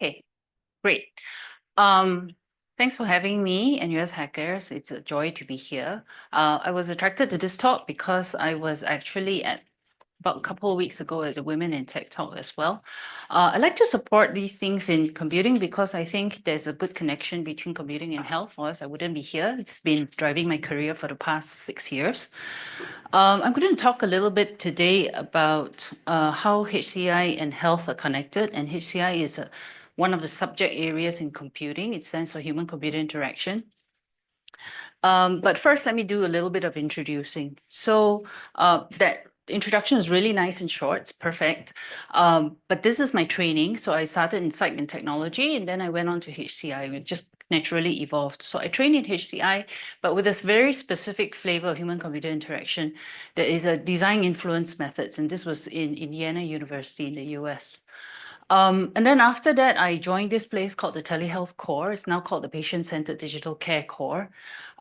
Okay, great. Um, Thanks for having me and US Hackers. It's a joy to be here. I was attracted to this talk because I was actually at about a couple of weeks ago at the Women in Tech talk as well. I like to support these things in computing because I think there's a good connection between computing and health, or else I wouldn't be here. It's been driving my career for the past 6 years. I'm going to talk a little bit today about how HCI and health are connected. And HCI is one of the subject areas in computing. It stands for human computer interaction. But first, let me do a little bit of introducing. So that introduction is really nice and short. It's perfect. But this is my training. So I started in psych and technology, and then I went on to HCI. It just naturally evolved. So I trained in HCI, but with this very specific flavor of human-computer interaction that is a design influence methods. And this was in Indiana University in the US. And then after that, I joined this place called the Telehealth Core. It's now called the Patient-Centered Digital Care Core.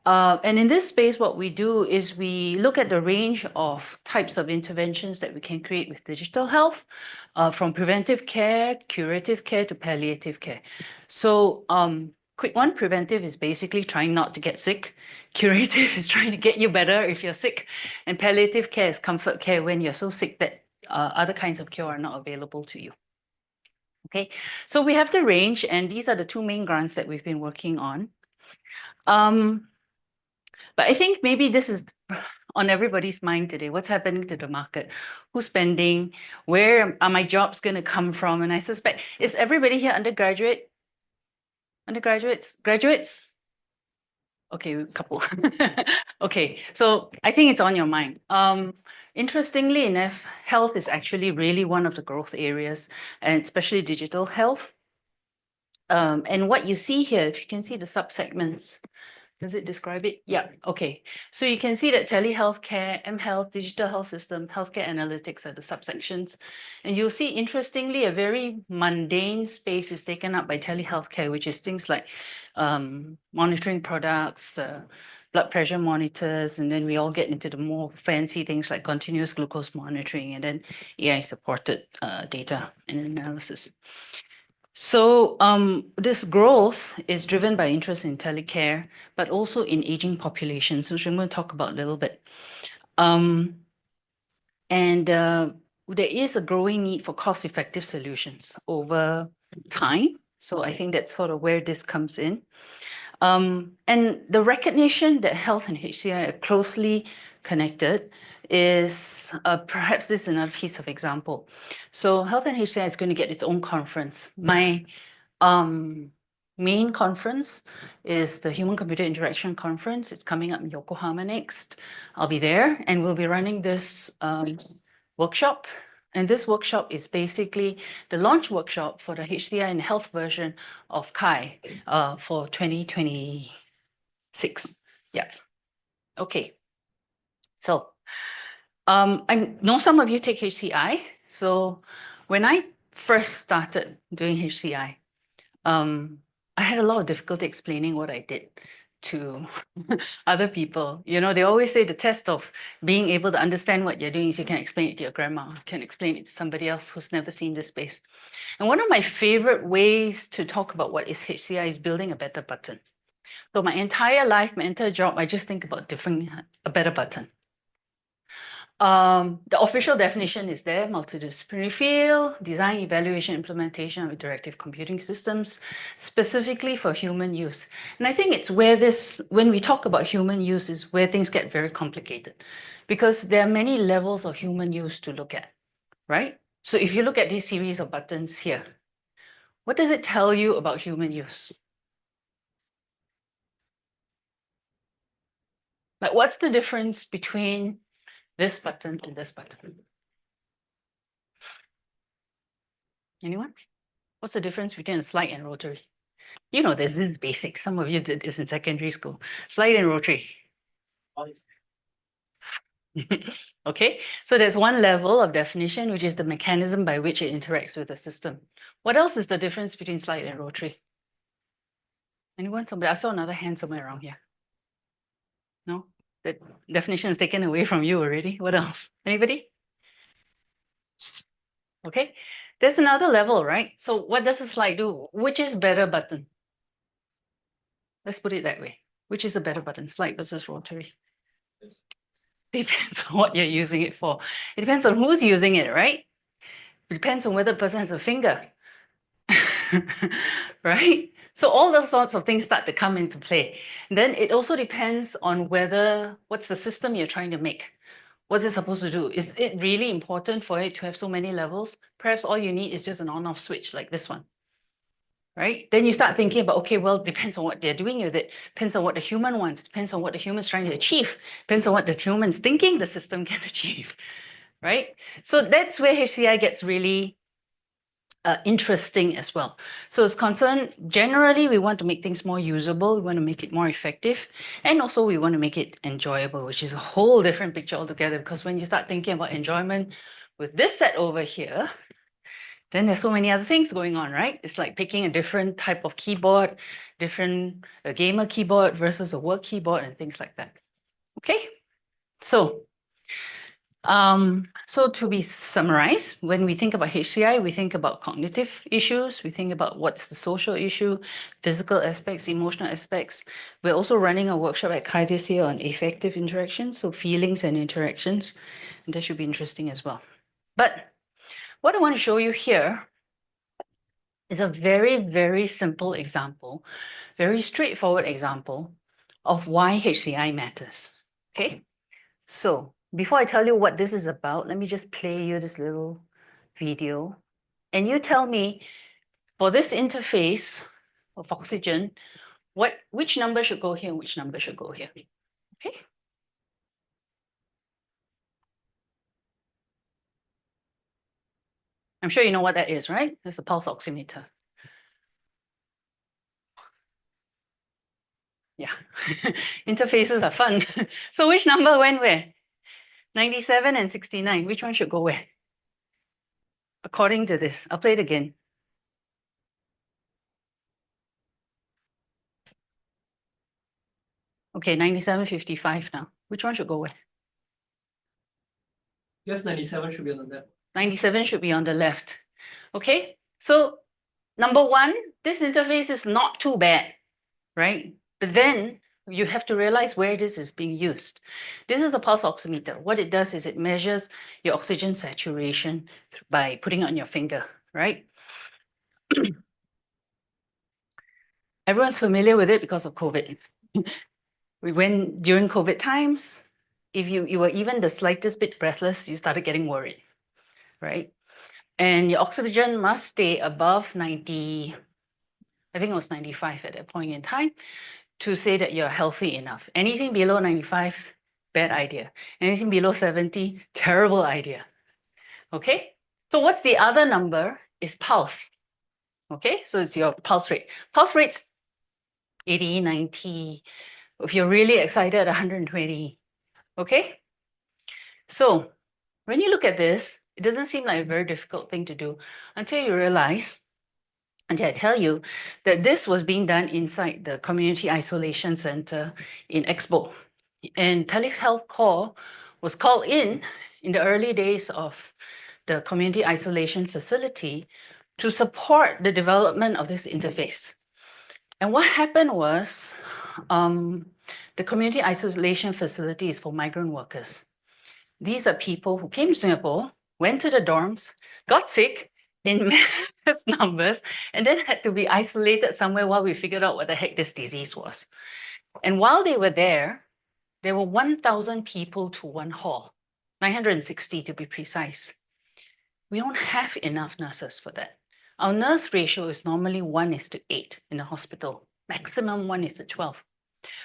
And in this space, what we do is we look at the range of types of interventions that we can create with digital health, from preventive care, curative care to palliative care. So quick one, preventive is basically trying not to get sick. Curative is trying to get you better if you're sick. And palliative care is comfort care when you're so sick that other kinds of cure are not available to you. Okay, so we have the range, and these are the two main grants that we've been working on. But I think maybe this is on everybody's mind today. What's happening to the market? Who's spending? Where are my jobs going to come from? And I suspect, is everybody here undergraduate? Undergraduates? Graduates? Okay, a couple. Okay, so I think it's on your mind. Interestingly enough, health is actually really one of the growth areas, and especially digital health. And what you see here, if you can see the subsegments, does it describe it? Yeah, okay. So you can see that telehealth care, mHealth, digital health system, healthcare analytics are the subsections. And you'll see, interestingly, a very mundane space is taken up by telehealth care, which is things like monitoring products, blood pressure monitors, and then we all get into the more fancy things like continuous glucose monitoring and then AI-supported data and analysis. So this growth is driven by interest in telecare, but also in aging populations, which I'm going to talk about a little bit. Um, and there is a growing need for cost-effective solutions over time. So I think that's sort of where this comes in. And the recognition that health and HCI are closely connected is perhaps this is another piece of example. So health and HCI is going to get its own conference. My main conference is the Human Computer Interaction Conference. It's coming up in Yokohama next. I'll be there and we'll be running this workshop. And this workshop is basically the launch workshop for the HCI and health version of Kai for 2026. Yeah. Okay. So I know some of you take HCI. So when I first started doing HCI, I had a lot of difficulty explaining what I did to other people. You know, they always say the test of being able to understand what you're doing is you can explain it to your grandma, you can explain it to somebody else who's never seen this space. And one of my favorite ways to talk about what is HCI is building a better button. So my entire life, my entire job, I just think about a better button. The official definition is there: multidisciplinary field, design, evaluation, implementation of interactive computing systems, specifically for human use. And I think it's where when we talk about human use, is where things get very complicated, because there are many levels of human use to look at, right? So if you look at this series of buttons here, what does it tell you about human use? Like, what's the difference between this button and this button? Anyone? What's the difference between a slide and rotary? You know, this is basic. Some of you did this in secondary school. Slide and rotary. Okay, so there's one level of definition, which is the mechanism by which it interacts with the system. What else is the difference between slide and rotary? Anyone? Somebody? I saw another hand somewhere around here. No? The definition is taken away from you already. What else? Anybody? Okay. There's another level, right? So what does the slide do? Which is better button? Let's put it that way. Which is a better button, slide versus rotary? Depends on what you're using it for. It depends on who's using it, right? It depends on whether the person has a finger. Right? So all those sorts of things start to come into play. Then it also depends on what's the system you're trying to make. What's it supposed to do? Is it really important for it to have so many levels? Perhaps all you need is just an on-off switch like this one, right? Then you start thinking about, okay, well, it depends on what they're doing with it, depends on what the human wants, depends on what the human's trying to achieve, depends on what the human's thinking the system can achieve, right? So that's where HCI gets really interesting as well. So it's concerned, generally, we want to make things more usable, we want to make it more effective, and also we want to make it enjoyable, which is a whole different picture altogether, because when you start thinking about enjoyment with this set over here, then there's so many other things going on, right? It's like picking a different type of keyboard, a gamer keyboard versus a work keyboard and things like that. Okay, so to be summarized, when we think about HCI, we think about cognitive issues, we think about what's the social issue, physical aspects, emotional aspects. We're also running a workshop at KAI this year on affective interactions, so feelings and interactions, and that should be interesting as well. But what I want to show you here is a very, very simple example, very straightforward example of why HCI matters. Okay, so before I tell you what this is about, let me just play you this little video. And you tell me, for this interface of oxygen, which number should go here and which number should go here. Okay. I'm sure you know what that is, right? That's a pulse oximeter. Yeah. Interfaces are fun. So which number went where? 97 and 69. Which one should go where? According to this. I'll play it again. Okay, 97.55 now. Which one should go where? Yes, 97 should be on the left. 97 should be on the left. Okay, so number one, this interface is not too bad, right? But then you have to realize where this is being used. This is a pulse oximeter. What it does is it measures your oxygen saturation by putting it on your finger, right? Everyone's familiar with it because of COVID. When during COVID times, if you were even the slightest bit breathless, you started getting worried, right? And your oxygen must stay above 90, I think it was 95 at that point in time, to say that you're healthy enough. Anything below 95, bad idea. Anything below 70, terrible idea. Okay? So what's the other number is pulse. Okay? So it's your pulse rate. Pulse rate's 80, 90. If you're really excited, 120. Okay? So when you look at this, it doesn't seem like a very difficult thing to do until you realize, until I tell you that this was being done inside the Community Isolation Center in Expo. And Telehealth Corps was called in the early days of the community isolation facility to support the development of this interface. And what happened was the community isolation facility is for migrant workers. These are people who came to Singapore, went to the dorms, got sick in mass numbers, and then had to be isolated somewhere while we figured out what the heck this disease was. And while they were there were 1,000 people to one hall, 960 to be precise. We don't have enough nurses for that. Our nurse ratio is normally 1:8 in a hospital, maximum 1:12.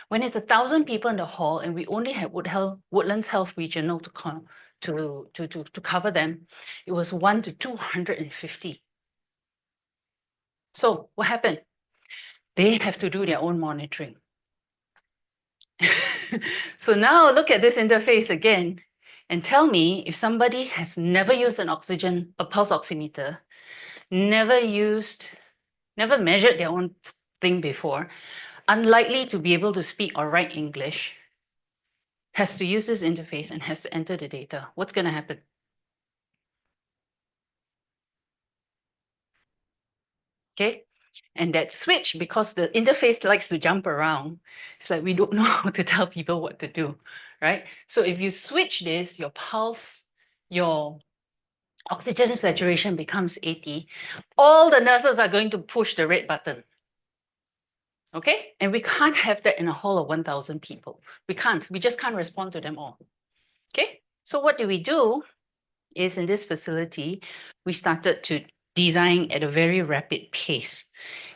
When it's 1,000 people in the hall and we only had Woodlands Health Regional to cover them, it was 1 to 250. So what happened? They have to do their own monitoring. So now look at this interface again and tell me if somebody has never used a pulse oximeter, never measured their own thing before, unlikely to be able to speak or write English, has to use this interface and has to enter the data. What's going to happen? Okay. And that switch, because the interface likes to jump around, it's like we don't know how to tell people what to do, right? So if you switch this, your pulse, your oxygen saturation becomes 80, all the nurses are going to push the red button. Okay? And we can't have that in a hall of 1,000 people. We can't. We just can't respond to them all. Okay? So what do we do is in this facility, we started to design at a very rapid pace.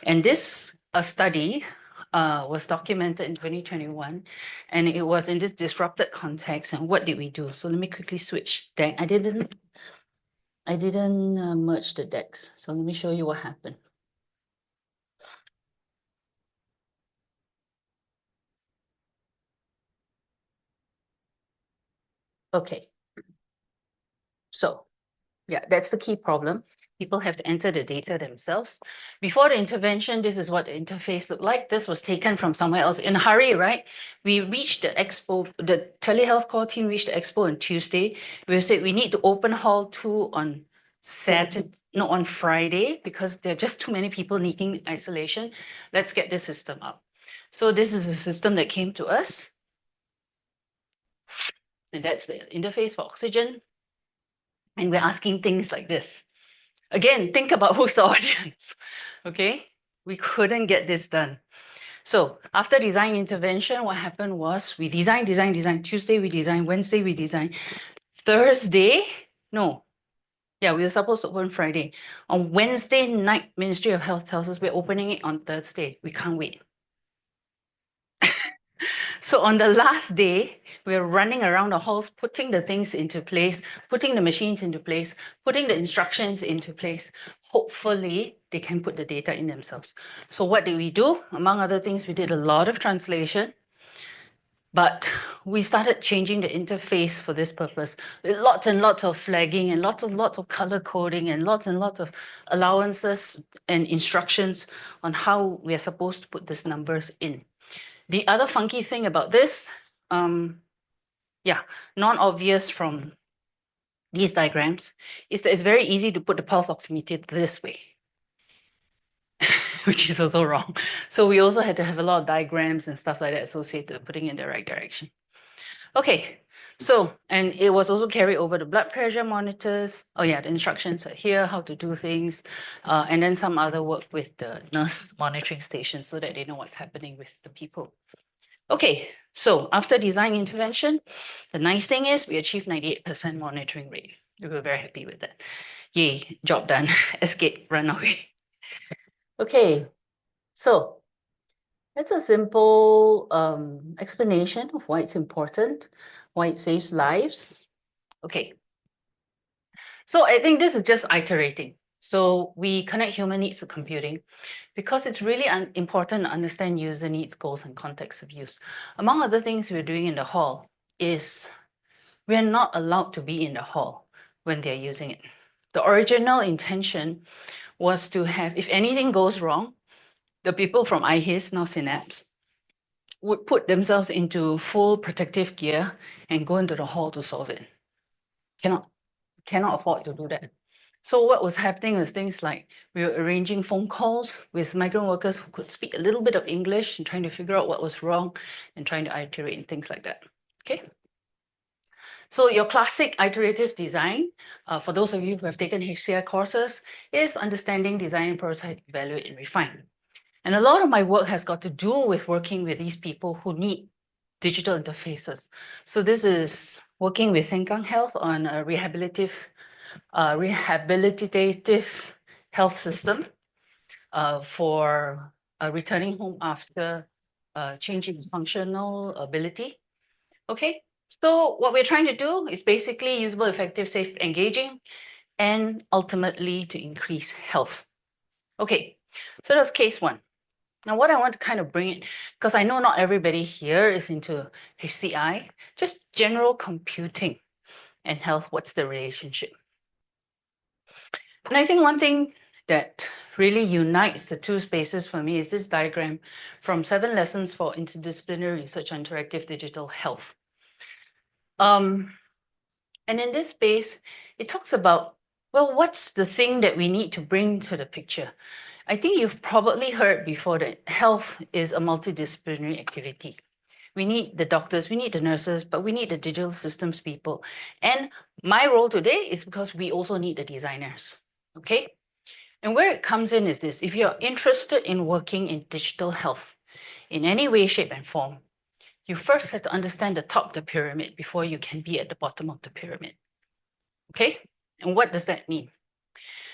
And this study was documented in 2021, and it was in this disrupted context. And what did we do? So let me quickly switch deck. I didn't merge the decks. So let me show you what happened. Okay, so yeah, that's the key problem. People have to enter the data themselves. Before the intervention, this is what the interface looked like. This was taken from somewhere else in a hurry, right? We reached the expo, the telehealth core team reached the expo on Tuesday. We said we need to open hall 2 on Saturday, no, on Friday, because there are just too many people needing isolation. Let's get this system up. So this is the system that came to us. And that's the interface for oxygen. And we're asking things like this. Again, think about who's the audience. Okay, we couldn't get this done. So after design intervention, what happened was we design. Tuesday we design, Wednesday we design. Thursday, no, yeah, we were supposed to open Friday. On Wednesday night, Ministry of Health tells us we're opening it on Thursday. We can't wait. So on the last day, we're running around the halls, putting the things into place, putting the machines into place, putting the instructions into place. Hopefully, they can put the data in themselves. So what did we do? Among other things, we did a lot of translation, but we started changing the interface for this purpose. Lots and lots of flagging and lots of color coding and lots of allowances and instructions on how we are supposed to put these numbers in. The other funky thing about this, yeah, non-obvious from these diagrams, is that it's very easy to put the pulse oximeter this way, which is also wrong. So we also had to have a lot of diagrams and stuff like that associated with putting in the right direction. Okay, so, and it was also carried over the blood pressure monitors. Oh yeah, the instructions are here, how to do things, and then some other work with the nurse monitoring station so that they know what's happening with the people. Okay, so after design intervention, the nice thing is we achieved 98% monitoring rate. We were very happy with that. Yay, job done. Escape, run away. Okay, so that's a simple explanation of why it's important, why it saves lives. Okay, so I think this is just iterating. So we connect human needs to computing because it's really important to understand user needs, goals, and context of use. Among other things we're doing in the hall is we're not allowed to be in the hall when they're using it. The original intention was to have, if anything goes wrong, the people from IHIS, now Synapse, would put themselves into full protective gear and go into the hall to solve it. Cannot afford to do that. So what was happening was things like we were arranging phone calls with migrant workers who could speak a little bit of English and trying to figure out what was wrong and trying to iterate and things like that. Okay. So your classic iterative design, for those of you who have taken HCI courses, is understanding, design, prototype, evaluate, and refine. And a lot of my work has got to do with working with these people who need digital interfaces. So this is working with Sengkang Health on a rehabilitative health system for returning home after changing functional ability. Okay, so what we're trying to do is basically usable, effective, safe, engaging, and ultimately to increase health. Okay, so that's case one. Now, what I want to kind of bring it, because I know not everybody here is into HCI, just general computing and health, what's the relationship? And I think one thing that really unites the two spaces for me is this diagram from 7 Lessons for Interdisciplinary Research on Interactive Digital Health. And in this space, it talks about, well, what's the thing that we need to bring to the picture? I think you've probably heard before that health is a multidisciplinary activity. We need the doctors, we need the nurses, but we need the digital systems people. And my role today is because we also need the designers. Okay? And where it comes in is this: if you're interested in working in digital health in any way, shape, and form, you first have to understand the top of the pyramid before you can be at the bottom of the pyramid. Okay? And what does that mean?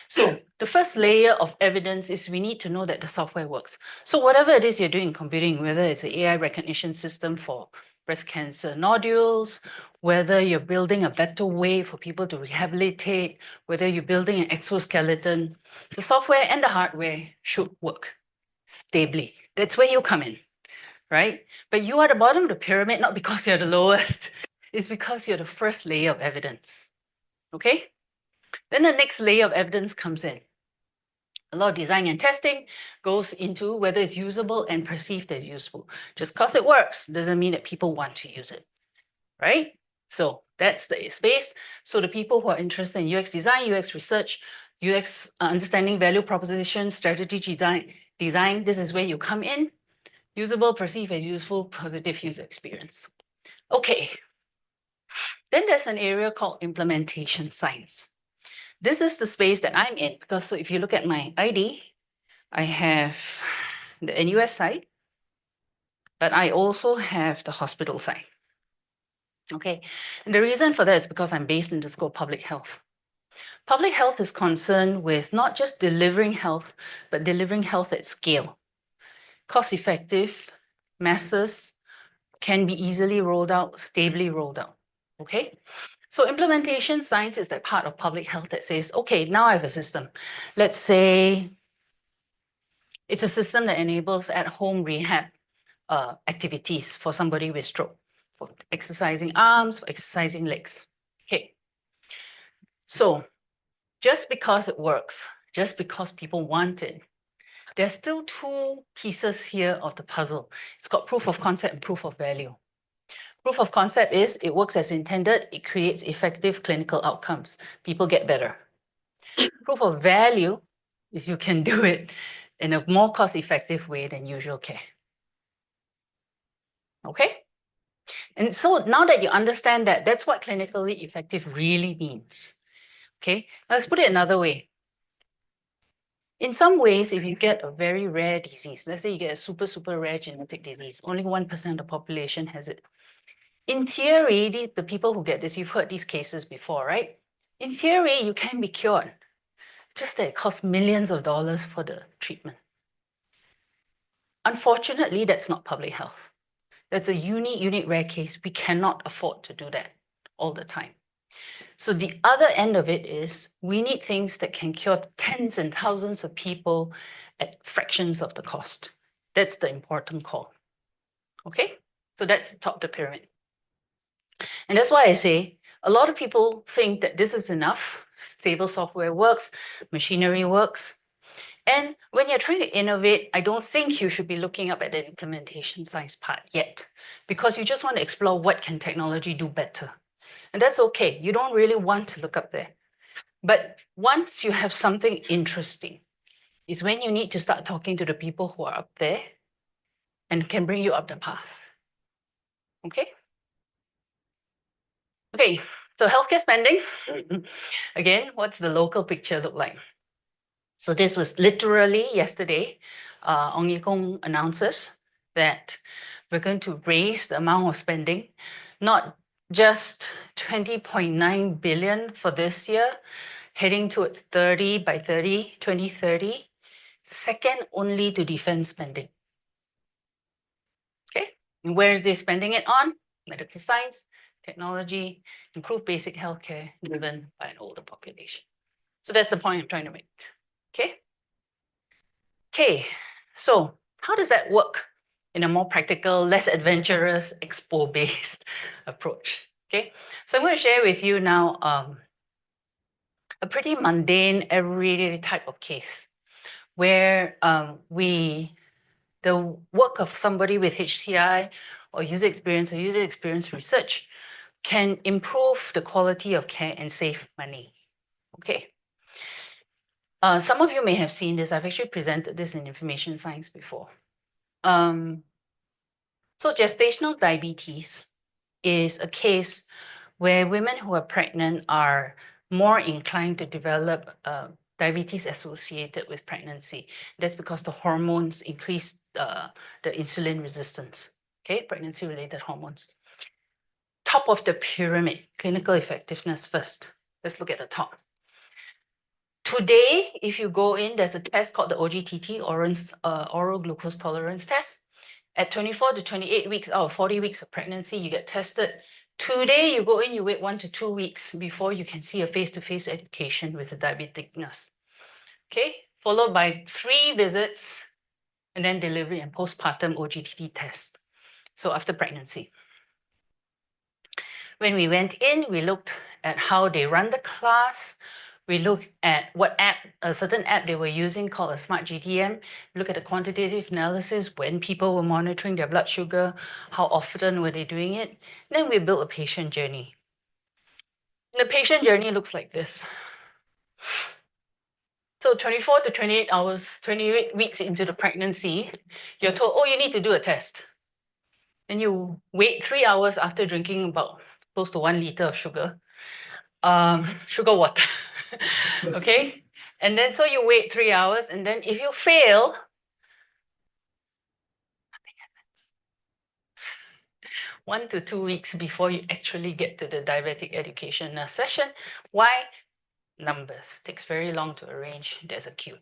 So the first layer of evidence is we need to know that the software works. So whatever it is you're doing in computing, whether it's an AI recognition system for breast cancer nodules, whether you're building a better way for people to rehabilitate, whether you're building an exoskeleton, the software and the hardware should work stably. That's where you come in, right? But you are the bottom of the pyramid, not because you're the lowest. It's because you're the first layer of evidence, okay? Then the next layer of evidence comes in. A lot of design and testing goes into whether it's usable and perceived as useful. Just because it works doesn't mean that people want to use it, right? So that's the space. So the people who are interested in UX design, UX research, UX understanding value proposition, strategy design, this is where you come in. Usable, perceived as useful, positive user experience. Okay. Then there's an area called implementation science. This is the space that I'm in because so if you look at my ID, I have the NUS side, but I also have the hospital side. Okay, and the reason for that is because I'm based in the school of public health. Public health is concerned with not just delivering health, but delivering health at scale. Cost effective, masses, can be easily rolled out, stably rolled out. Okay, so implementation science is that part of public health that says, okay, now I have a system. Let's say it's a system that enables at-home rehab activities for somebody with stroke, for exercising arms, for exercising legs. Okay, so just because it works, just because people want it, there's still two pieces here of the puzzle. It's got proof of concept and proof of value. Proof of concept is it works as intended, it creates effective clinical outcomes. People get better. Proof of value is you can do it in a more cost-effective way than usual care. Okay? And so now that you understand that, that's what clinically effective really means. Okay, let's put it another way. In some ways, if you get a very rare disease, let's say you get a super, super rare genetic disease, only 1% of the population has it. In theory, the people who get this, you've heard these cases before, right? In theory, you can be cured, just that it costs millions of dollars for the treatment. Unfortunately, that's not public health. That's a unique, rare case. We cannot afford to do that all the time. So the other end of it is we need things that can cure tens and thousands of people at fractions of the cost. That's the important call. Okay, so that's the top of the pyramid. And that's why I say a lot of people think that this is enough. Stable software works, machinery works. And when you're trying to innovate, I don't think you should be looking up at the implementation science part yet, because you just want to explore what can technology do better. And that's okay. You don't really want to look up there. But once you have something interesting, is when you need to start talking to the people who are up there and can bring you up the path. Okay? Okay, so healthcare spending. Again, what's the local picture look like? So this was literally yesterday. Ong Ye Kung announces that we're going to raise the amount of spending, not just 20.9 billion for this year, heading towards 30 by 2030, second only to defense spending. Okay, and where is they spending it on? Medical science, technology, improve basic healthcare driven by an older population. So that's the point I'm trying to make. Okay. Okay, so how does that work in a more practical, less adventurous, expo-based approach? Okay, so I'm going to share with you now a pretty mundane, everyday type of case where the work of somebody with HCI or user experience research can improve the quality of care and save money. Okay. Some of you may have seen this. I've actually presented this in information science before. So gestational diabetes is a case where women who are pregnant are more inclined to develop diabetes associated with pregnancy. That's because the hormones increase the insulin resistance, okay, pregnancy-related hormones. Top of the pyramid, clinical effectiveness first. Let's look at the top. Today, if you go in, there's a test called the OGTT, oral glucose tolerance test. At 24 to 28 weeks out of 40 weeks of pregnancy, you get tested. Today, you go in, you wait 1 to 2 weeks before you can see a face-to-face education with a diabetic nurse. Okay, followed by 3 visits, and then delivery and postpartum OGTT test. So after pregnancy. When we went in, we looked at how they run the class. We looked at what app, a certain app they were using called a smart GDM. Look at the quantitative analysis, when people were monitoring their blood sugar, how often were they doing it. Then we built a patient journey. The patient journey looks like this. So 24 to 28 hours, 28 weeks into the pregnancy, you're told, oh, you need to do a test. Then you wait 3 hours after drinking about close to 1 liter of sugar. Sugar water. Okay, and then so you wait 3 hours, and then if you fail, nothing happens. 1 to 2 weeks before you actually get to the diabetic education session. Why? Numbers. Takes very long to arrange. There's a queue.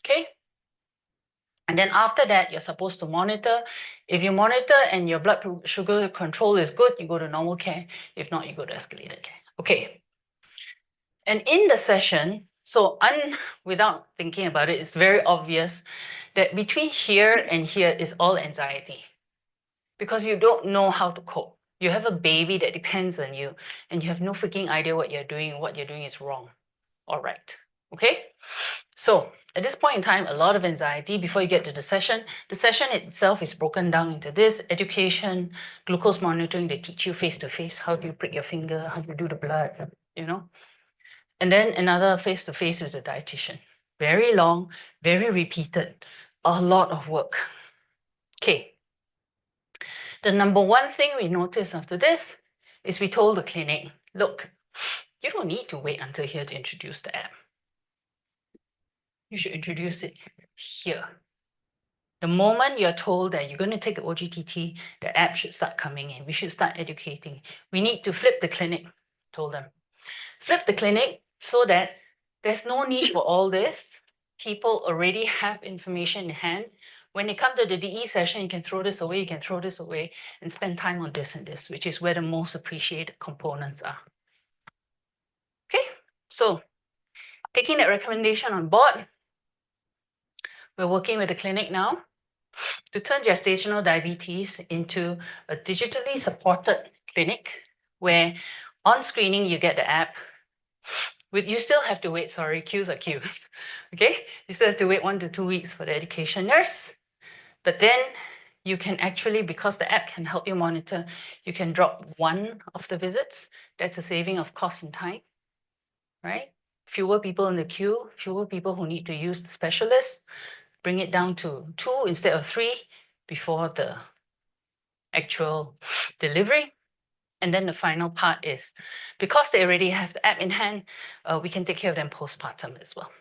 Okay. And then after that, you're supposed to monitor. If you monitor and your blood sugar control is good, you go to normal care. If not, you go to escalated care. Okay. And in the session, so without thinking about it, it's very obvious that between here and here is all anxiety because you don't know how to cope. You have a baby that depends on you and you have no freaking idea what you're doing. What you're doing is wrong or right. Okay? So at this point in time, a lot of anxiety before you get to the session. The session itself is broken down into this: education, glucose monitoring. They teach you face to face. How do you prick your finger? How do you do the blood? You know? And then another face-to-face is a dietitian. Very long, very repeated, a lot of work. Okay. The number one thing we noticed after this is we told the clinic, look, you don't need to wait until here to introduce the app. You should introduce it here. The moment you're told that you're going to take an OGTT, the app should start coming in. We should start educating. We need to flip the clinic, told them. Flip the clinic so that there's no need for all this. People already have information in hand. When they come to the DE session, you can throw this away, you can throw this away, and spend time on this and this, which is where the most appreciated components are. Okay, so taking that recommendation on board, we're working with the clinic now to turn gestational diabetes into a digitally supported clinic where on screening you get the app. You still have to wait, sorry, queues are queues. Okay, you still have to wait 1 to 2 weeks for the education nurse. But then you can actually, because the app can help you monitor, you can drop 1 of the visits. That's a saving of cost and time, right? Fewer people in the queue, fewer people who need to use the specialist. Bring it down to 2 instead of 3 before the actual delivery. And then the final part is, because they already have the app in hand, we can take care of them postpartum as well.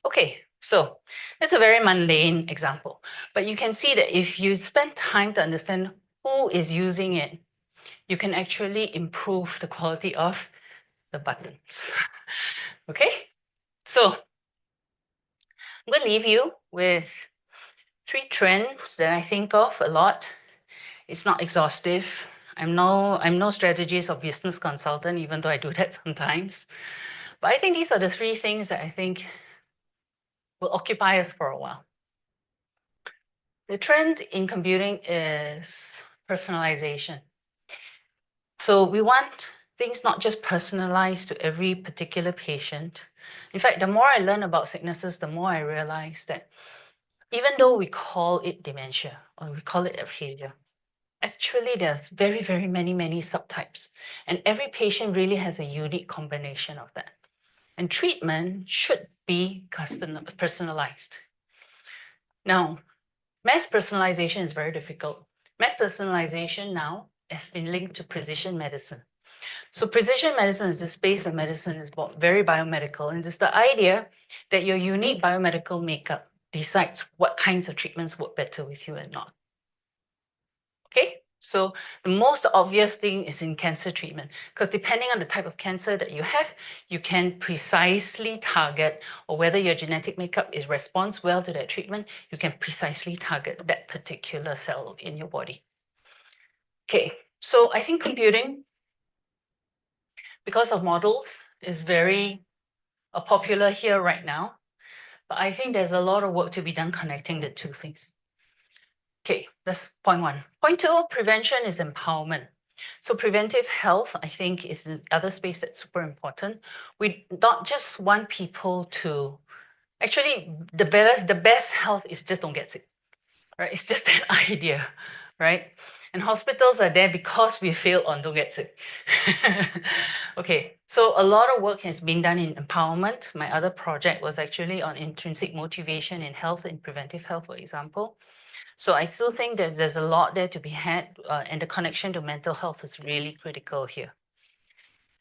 Okay, so that's a very mundane example, but you can see that if you spend time to understand who is using it, you can actually improve the quality of the buttons. Okay, so I'm going to leave you with 3 trends that I think of a lot. It's not exhaustive. I'm no strategist or business consultant, even though I do that sometimes. But I think these are the 3 things that I think will occupy us for a while. The trend in computing is personalization. So we want things not just personalized to every particular patient. In fact, the more I learn about sicknesses, the more I realize that even though we call it dementia or we call it aphasia, actually there's very, very many subtypes. And every patient really has a unique combination of that. And treatment should be personalized. Now, mass personalization is very difficult. Mass personalization now has been linked to precision medicine. So precision medicine is the space of medicine is very biomedical, and it's the idea that your unique biomedical makeup decides what kinds of treatments work better with you and not. Okay, so the most obvious thing is in cancer treatment, because depending on the type of cancer that you have, you can precisely target, or whether your genetic makeup responds well to that treatment, you can precisely target that particular cell in your body. Okay, so I think computing, because of models, is very popular here right now. But I think there's a lot of work to be done connecting the two things. Okay, that's point one. Point two, prevention is empowerment. So preventive health, I think, is the other space that's super important. We not just want people to, actually, the best health is just don't get sick, right? It's just that idea, right? And hospitals are there because we fail on don't get sick. Okay, so a lot of work has been done in empowerment. My other project was actually on intrinsic motivation in health and preventive health, for example. So I still think that there's a lot there to be had, and the connection to mental health is really critical here.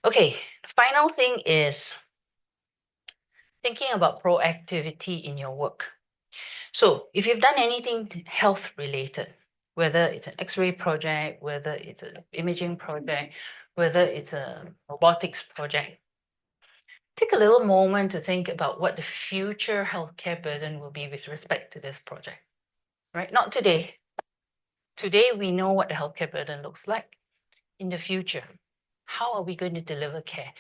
Okay, the final thing is thinking about proactivity in your work. So if you've done anything health related, whether it's an X-ray project, whether it's an imaging project, whether it's a robotics project, take a little moment to think about what the future healthcare burden will be with respect to this project, right? Not today. Today, we know what the healthcare burden looks like. In the future, how are we going to deliver care?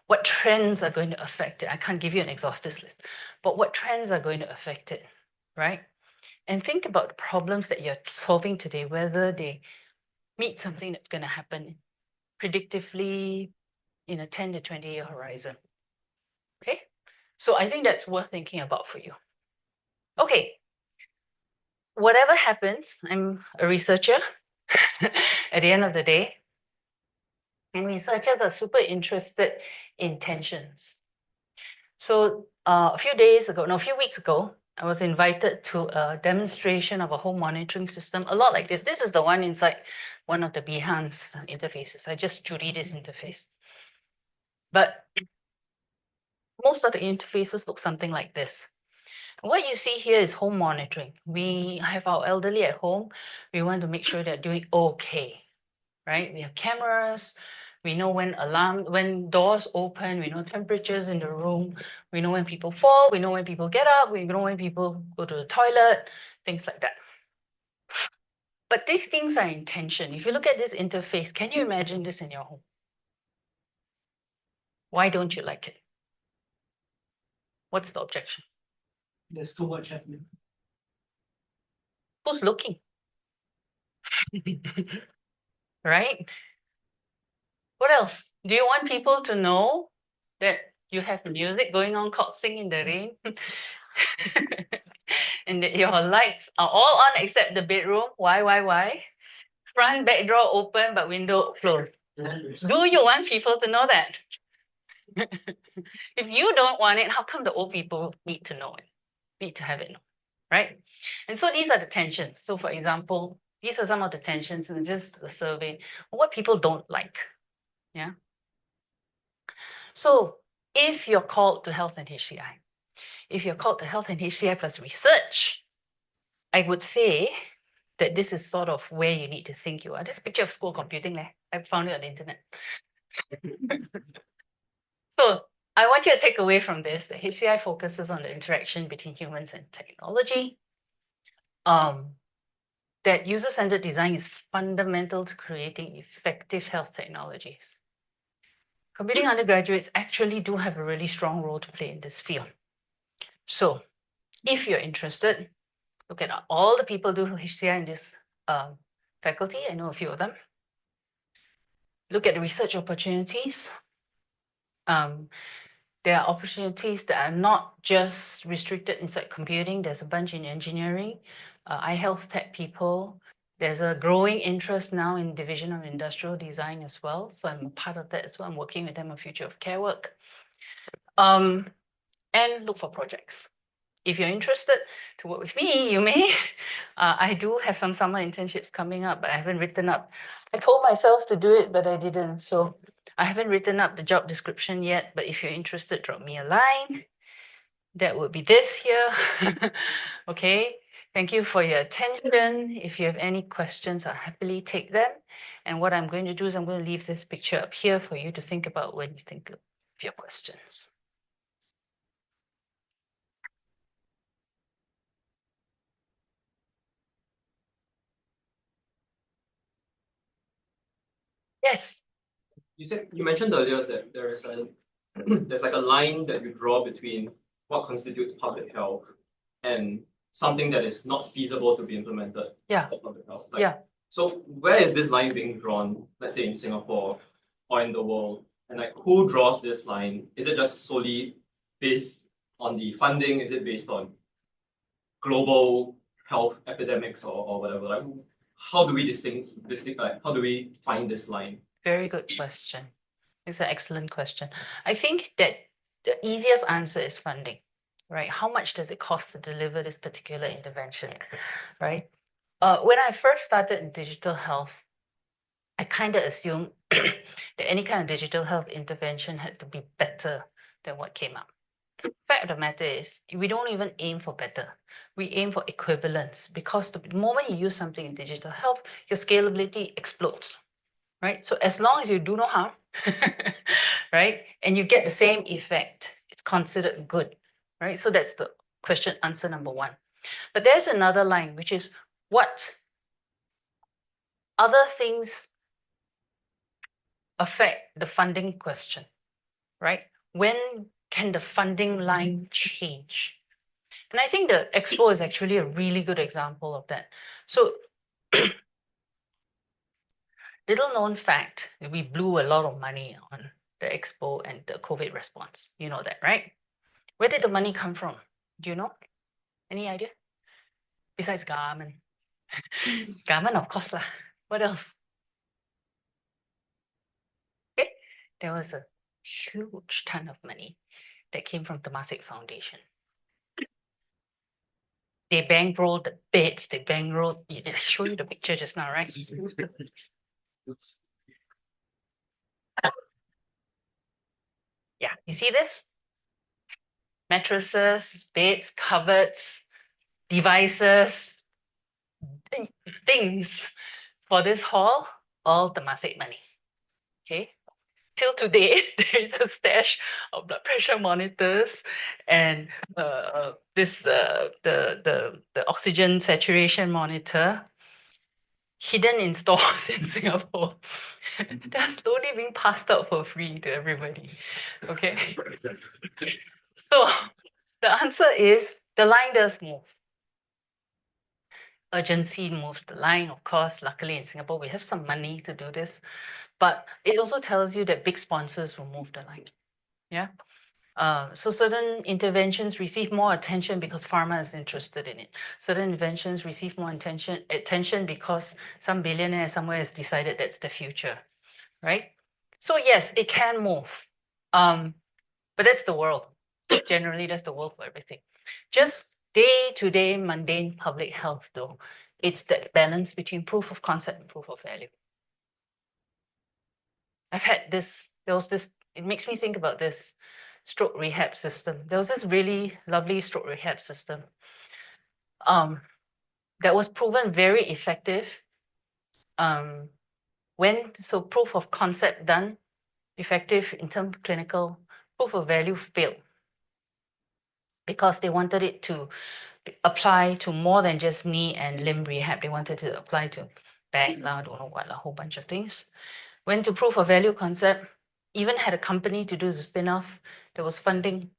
What trends are going to affect it? I can't give you an exhaustive list, but what trends are going to affect it, right? And think about the problems that you're solving today, whether they meet something that's going to happen predictively in a 10 to 20-year horizon. Okay, so I think that's worth thinking about for you. Okay, whatever happens, I'm a researcher at the end of the day. And researchers are super interested in tensions. So a few weeks ago, I was invited to a demonstration of a home monitoring system, a lot like this. This is the one inside one of the Behance interfaces. I just 2D this interface. But most of the interfaces look something like this. What you see here is home monitoring. We have our elderly at home. We want to make sure they're doing okay, right? We have cameras. We know when doors open, we know temperatures in the room, we know when people fall, we know when people get up, we know when people go to the toilet, things like that. But these things are in tension. If you look at this interface, can you imagine this in your home? Why don't you like it? What's the objection? There's too much happening. Who's looking? Right? What else? Do you want people to know that you have music going on called Sing in the Rain? And that your lights are all on except the bedroom. Why? Front back door open but window closed. Do you want people to know that? If you don't want it, how come the old people need to know it? Need to have it known, right? And so these are the tensions. So for example, these are some of the tensions in just a survey. What people don't like. Yeah. So if you're called to health and HCI, if you're called to health and HCI plus research, I would say that this is sort of where you need to think you are. This picture of school computing, I found it on the internet. So I want you to take away from this that HCI focuses on the interaction between humans and technology. That user-centered design is fundamental to creating effective health technologies. Computing undergraduates actually do have a really strong role to play in this field. So if you're interested, look at all the people who do HCI in this faculty. I know a few of them. Look at the research opportunities. There are opportunities that are not just restricted inside computing. There's a bunch in engineering, iHealth tech people. There's a growing interest now in Division of Industrial Design as well. So I'm a part of that as well. I'm working with them on future of care work. And look for projects. If you're interested to work with me, you may. I do have some summer internships coming up, but I haven't written up. I told myself to do it, but I didn't. So I haven't written up the job description yet. But if you're interested, drop me a line. That would be this here. Okay. Thank you for your attention. If you have any questions, I'll happily take them. And what I'm going to do is I'm going to leave this picture up here for you to think about when you think of your questions. Yes. You mentioned earlier that there is a there's like a line that you draw between what constitutes public health and something that is not feasible to be implemented Yeah. for public health. Yeah. So where is this line being drawn, let's say in Singapore or in the world? And like who draws this line? Is it just solely based on the funding? Is it based on global health epidemics or whatever? Like how do we distinct like how do we find this line? Very good question. It's an excellent question. I think that the easiest answer is funding, right? How much does it cost to deliver this particular intervention, right? When I first started in digital health, I kind of assumed that any kind of digital health intervention had to be better than what came up. Fact of the matter is, we don't even aim for better. We aim for equivalence because the moment you use something in digital health, your scalability explodes, right? So as long as you do no harm, right, and you get the same effect, it's considered good, right? So that's the question answer number one. But there's another line, which is what other things affect the funding question, right? When can the funding line change? And I think the expo is actually a really good example of that. So little known fact, we blew a lot of money on the expo and the COVID response. You know that, right? Where did the money come from? Do you know? Any idea? Besides government. Government, of course lah. What else? Okay. There was a huge ton of money that came from Temasek Foundation. They bankrolled the beds, they bankrolled, I showed you the picture just now, right? Yeah, you see this? Mattresses, beds, cupboards, devices, things for this hall, all Temasek money. Okay. Till today, there is a stash of blood pressure monitors and the oxygen saturation monitor hidden in stores in Singapore. They're slowly being passed out for free to everybody. Okay. So the answer is the line does move. Urgency moves the line, of course. Luckily in Singapore, we have some money to do this. But it also tells you that big sponsors will move the line. Yeah. So certain interventions receive more attention because pharma is interested in it. Certain interventions receive more attention because some billionaire somewhere has decided that's the future, right? So yes, it can move. But that's the world. Generally, that's the world for everything. Just day-to-day mundane public health, though, it's that balance between proof of concept and proof of value. I've had this, there was this, it makes me think about this stroke rehab system. There was this really lovely stroke rehab system that was proven very effective. So proof of concept done, effective in terms of clinical, proof of value failed because they wanted it to apply to more than just knee and limb rehab. They wanted to apply to back, don't know what, a whole bunch of things. Went to proof of value concept, even had a company to do the spin-off. There was funding,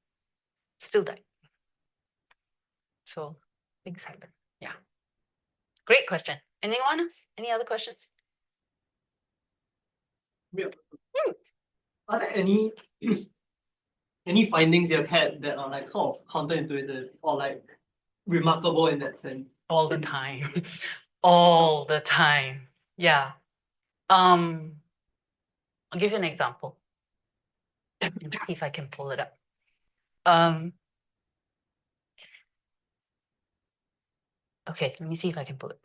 still died. So things happen. Yeah. Great question. Anyone else? Any other questions? Yeah. Are there any any findings you've had that are like sort of counterintuitive or like remarkable in that sense? All the time. All the time. Yeah. I'll give you an example. Let's see if I can pull it up. Okay, let me see if I can put it.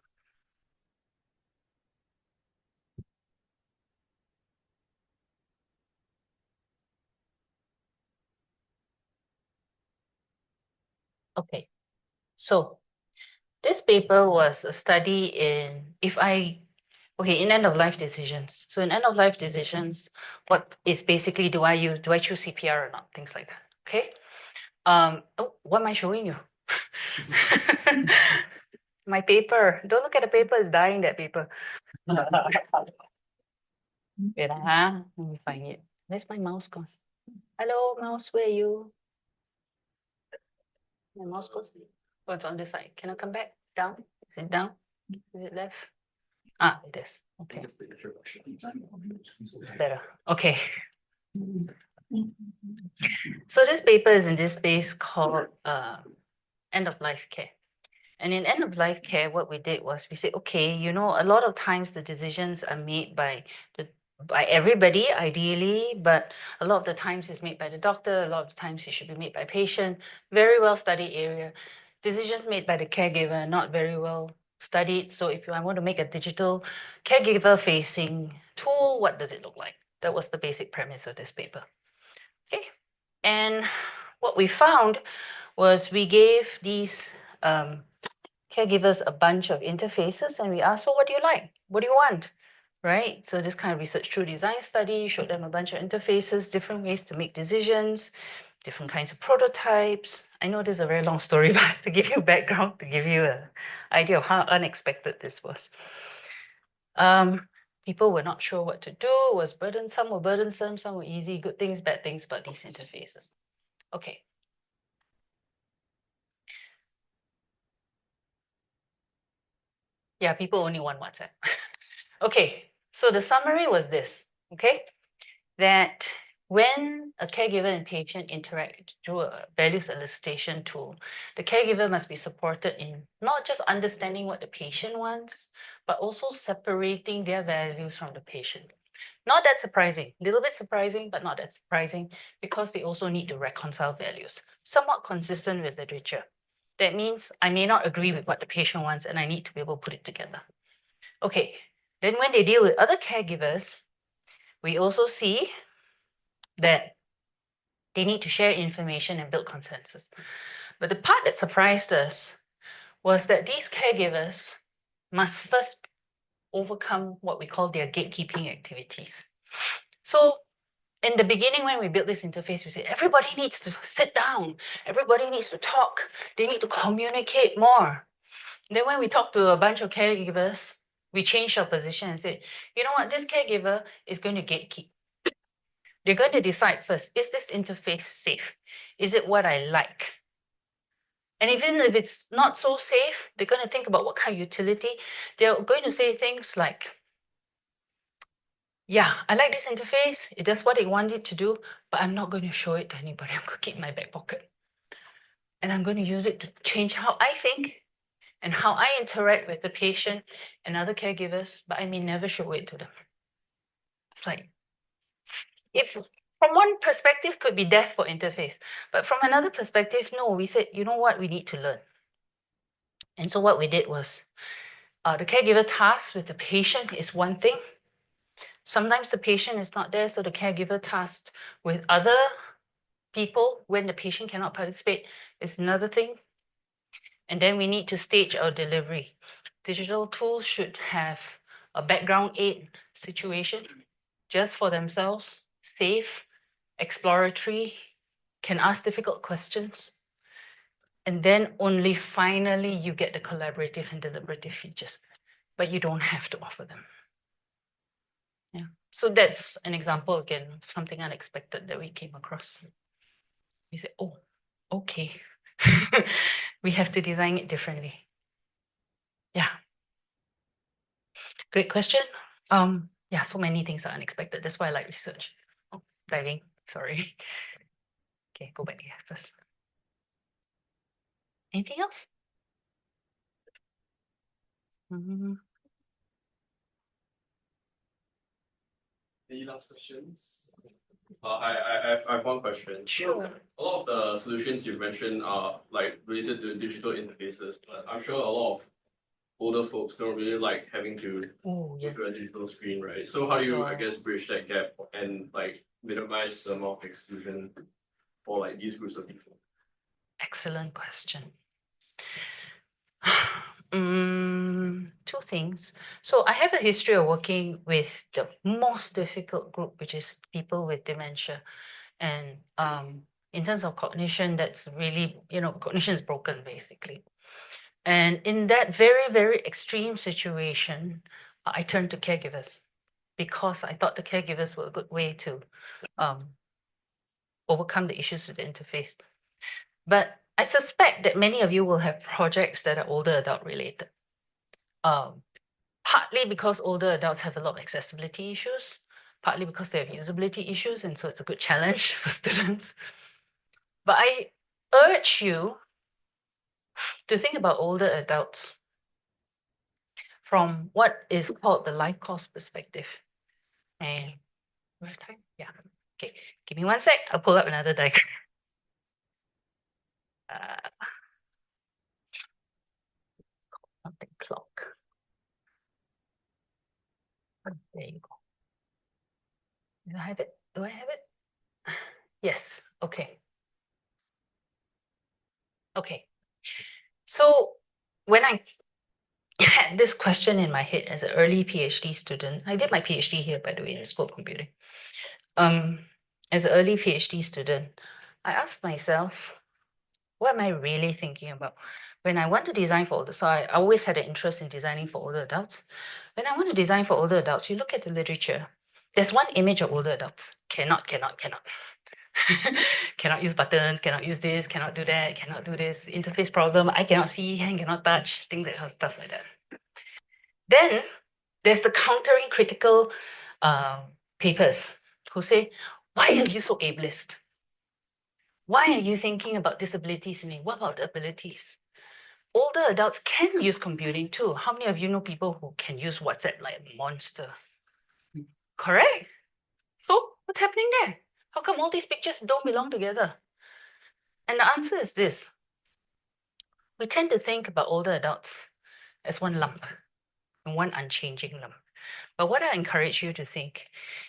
Okay, so this paper was a study in in end of life decisions. So in end of life decisions, what is basically do I choose CPR or not? Things like that. Okay. Oh, what am I showing you? My paper. Don't look at the paper, it's dying, that paper. Wait, let me find it. Where's my mouse gone? Hello, mouse, where are you? My mouse goes. Oh, it's on this side. Can I come back? Down? Is it down? Is it left? Ah, it is. Okay. Better. Okay. So this paper is in this space called end of life care. And in end of life care, what we did was we said, okay, you know, a lot of times the decisions are made by everybody, ideally, but a lot of the times it's made by the doctor, a lot of times it should be made by patient. Very well studied area. Decisions made by the caregiver, not very well studied. So if I want to make a digital caregiver facing tool, what does it look like? That was the basic premise of this paper. Okay. And what we found was we gave these caregivers a bunch of interfaces and we asked, so what do you like? What do you want? Right? So this kind of research through design study showed them a bunch of interfaces, different ways to make decisions, different kinds of prototypes. I know this is a very long story, but to give you background, to give you an idea of how unexpected this was. People were not sure what to do, it was burdensome, were burdensome, some were easy, good things, bad things, but these interfaces. Okay. Yeah, people only want WhatsApp. Okay, so the summary was this, okay? That when a caregiver and patient interact through a values elicitation tool, the caregiver must be supported in not just understanding what the patient wants, but also separating their values from the patient. Not that surprising, a little bit surprising, but not that surprising, because they also need to reconcile values, somewhat consistent with literature. That means I may not agree with what the patient wants and I need to be able to put it together. Okay, then when they deal with other caregivers, we also see that they need to share information and build consensus. But the part that surprised us was that these caregivers must first overcome what we call their gatekeeping activities. So in the beginning, when we built this interface, we said everybody needs to sit down, everybody needs to talk, they need to communicate more. Then when we talked to a bunch of caregivers, we changed our position and said, you know what, this caregiver is going to gatekeep. They're going to decide first, is this interface safe? Is it what I like? And even if it's not so safe, they're going to think about what kind of utility. They're going to say things like, yeah, I like this interface. It does what it wanted to do, but I'm not going to show it to anybody. I'm going to keep it in my back pocket. And I'm going to use it to change how I think and how I interact with the patient and other caregivers, but I may never show it to them. It's like, if from one perspective could be death for interface, but from another perspective, no, we said, you know what, we need to learn. And so what we did was the caregiver task with the patient is one thing. Sometimes the patient is not there, so the caregiver tasked with other people when the patient cannot participate is another thing. And then we need to stage our delivery. Digital tools should have a background aid situation just for themselves, safe, exploratory, can ask difficult questions. And then only finally you get the collaborative and deliberative features, but you don't have to offer them. Yeah. So that's an example again of something unexpected that we came across. We said, oh, okay. We have to design it differently. Yeah. Great question. Yeah, so many things are unexpected. That's why I like research. Oh, diving, sorry. Okay, go back here first. Anything else? Mm-hmm. Any last questions? I have one question. Sure. A lot of the solutions you've mentioned are like related to digital interfaces, but I'm sure a lot of older folks don't really like having to Oh, go yes. to a digital screen, right? So how do you, I Oh. guess, bridge that gap and like minimize the amount of exclusion for like these groups of people? Excellent question. Two things. So I have a history of working with the most difficult group, which is people with dementia. And in terms of cognition, that's really, cognition is broken basically. And in that very, very extreme situation, I turned to caregivers because I thought the caregivers were a good way to um, overcome the issues with the interface. But I suspect that many of you will have projects that are older adult related. Um, Partly because older adults have a lot of accessibility issues, partly because they have usability issues, and so it's a good challenge for students. But I urge you to think about older adults from what is called the life cost perspective. And we have time? Yeah. Okay. Give me one sec. I'll pull up another diagram. Uh, Something clock. There you go. Do I have it? Do I have it? Yes. Okay. Okay. So when I had this question in my head as an early PhD student, I did my PhD here, by the way, in school of computing. Um, as an early PhD student, I asked myself, what am I really thinking about? When I want to design for older, so I always had an interest in designing for older adults. When I want to design for older adults, you look at the literature. There's one image of older adults. Cannot. Cannot use buttons, cannot use this, cannot do that, cannot do this. Interface problem, I cannot see, hand cannot touch, things like stuff like that. Then there's the countering critical papers who say, why are you so ableist? Why are you thinking about disabilities in me? What about the abilities? Older adults can use computing too. How many of you know people who can use WhatsApp like a monster? Correct? So what's happening there? How come all these pictures don't belong together? And the answer is this. We tend to think about older adults as one lump, and one unchanging lump. But what I encourage you to think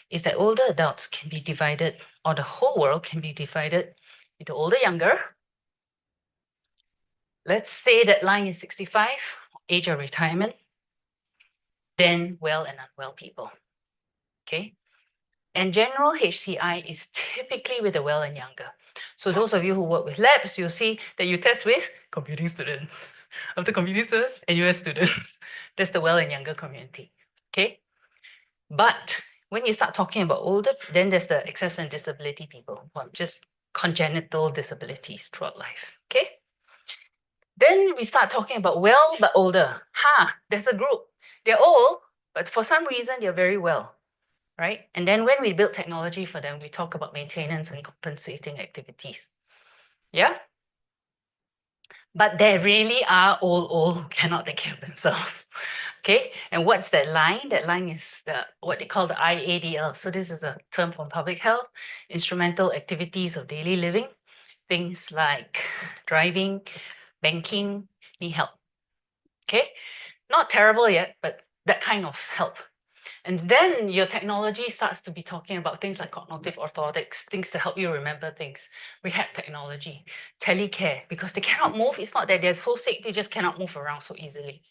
is that older adults can be divided, or the whole world can be divided into older, younger. Let's say that line is 65, age of retirement, then well and unwell people. Okay? And general HCI is typically with the well and younger. So those of you who work with labs, you'll see that you test with computing students. After computing students, NUS students. That's the well and younger community. Okay? But when you start talking about older, then there's the excess and disability people, or just congenital disabilities throughout life. Okay? Then we start talking about well but older. There's a group. They're old, but for some reason they're very well, right? And then when we build technology for them, we talk about maintenance and compensating activities. Yeah? But they really are old, cannot take care of themselves. Okay, and what's that line? That line is what they call the IADL. So this is a term from public health, instrumental activities of daily living, things like driving, banking, need help. Okay, not terrible yet, but that kind of help. And then your technology starts to be talking about things like cognitive orthotics, things to help you remember things, rehab technology, telecare, because they cannot move. It's not that they're so sick, they just cannot move around so easily.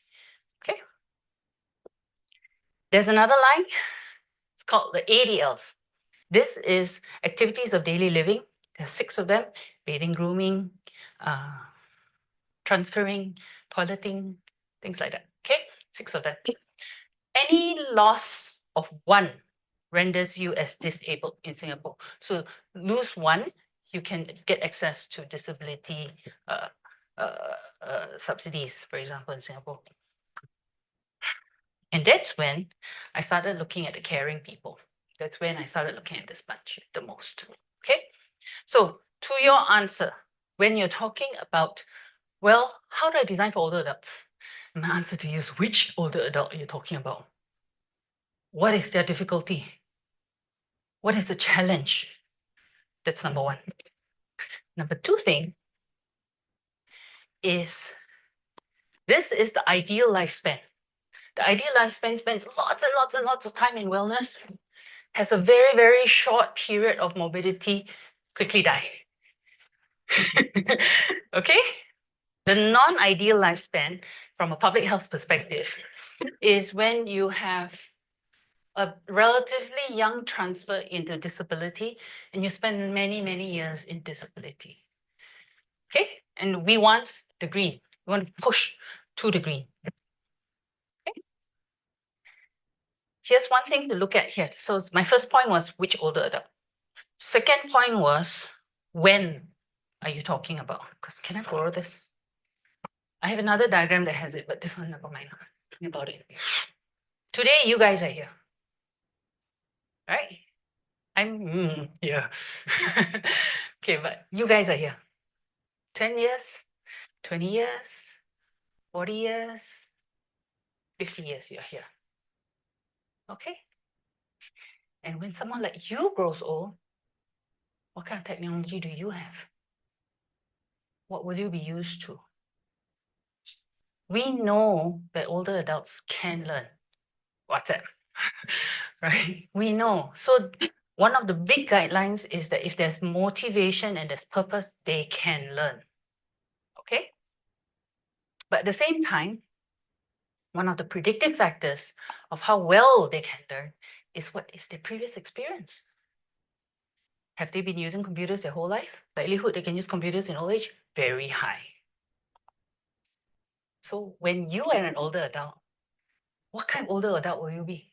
Okay. There's another line, it's called the ADLs. This is activities of daily living. There are 6 of them: bathing, grooming, transferring, toileting, things like that. Okay, 6 of them. Any loss of one renders you as disabled in Singapore. So lose one, you can get access to disability uh, subsidies, for example, in Singapore. And that's when I started looking at the caring people. That's when I started looking at this bunch the most. Okay, so to your answer, when you're talking about, well, how do I design for older adults? My answer to you is, which older adult are you talking about? What is their difficulty? What is the challenge? That's number one. Number two thing is this is the ideal lifespan. The ideal lifespan spends lots and lots and lots of time in wellness, has a very, very short period of morbidity, quickly die. Okay? The non-ideal lifespan from a public health perspective is when you have a relatively young transfer into disability and you spend many, many years in disability. Okay? And we want the green. We want to push to the green. Okay? Here's one thing to look at here. So my first point was which older adult. Second point was when are you talking about? Because can I borrow this? I have another diagram that has it, but this one, never mind. Think about it. Today, you guys are here, right? I'm here. Okay, but you guys are here. 10 years, 20 years, 40 years, 50 years, you're here. Okay? And when someone like you grows old, what kind of technology do you have? What will you be used to? We know that older adults can learn WhatsApp, right? We know. So one of the big guidelines is that if there's motivation and there's purpose, they can learn. Okay? But at the same time, one of the predictive factors of how well they can learn is what is their previous experience. Have they been using computers their whole life? Likelihood they can use computers in old age? Very high. So when you are an older adult, what kind of older adult will you be?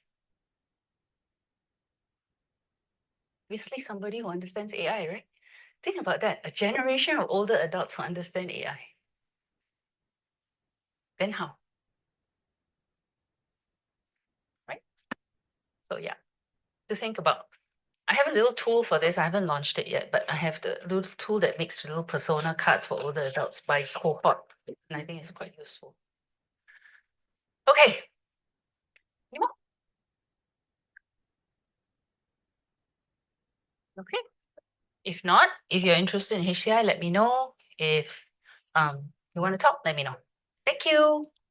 Obviously somebody who understands AI, right? Think about that. A generation of older adults who understand AI. Then how? Right? So yeah, to think about. I have a little tool for this. I haven't launched it yet, but I have the little tool that makes little persona cards for older adults by cohort. And I think it's quite useful. Okay. Any more? Okay. If not, if you're interested in HCI, let me know. If you want to talk, let me know. Thank you.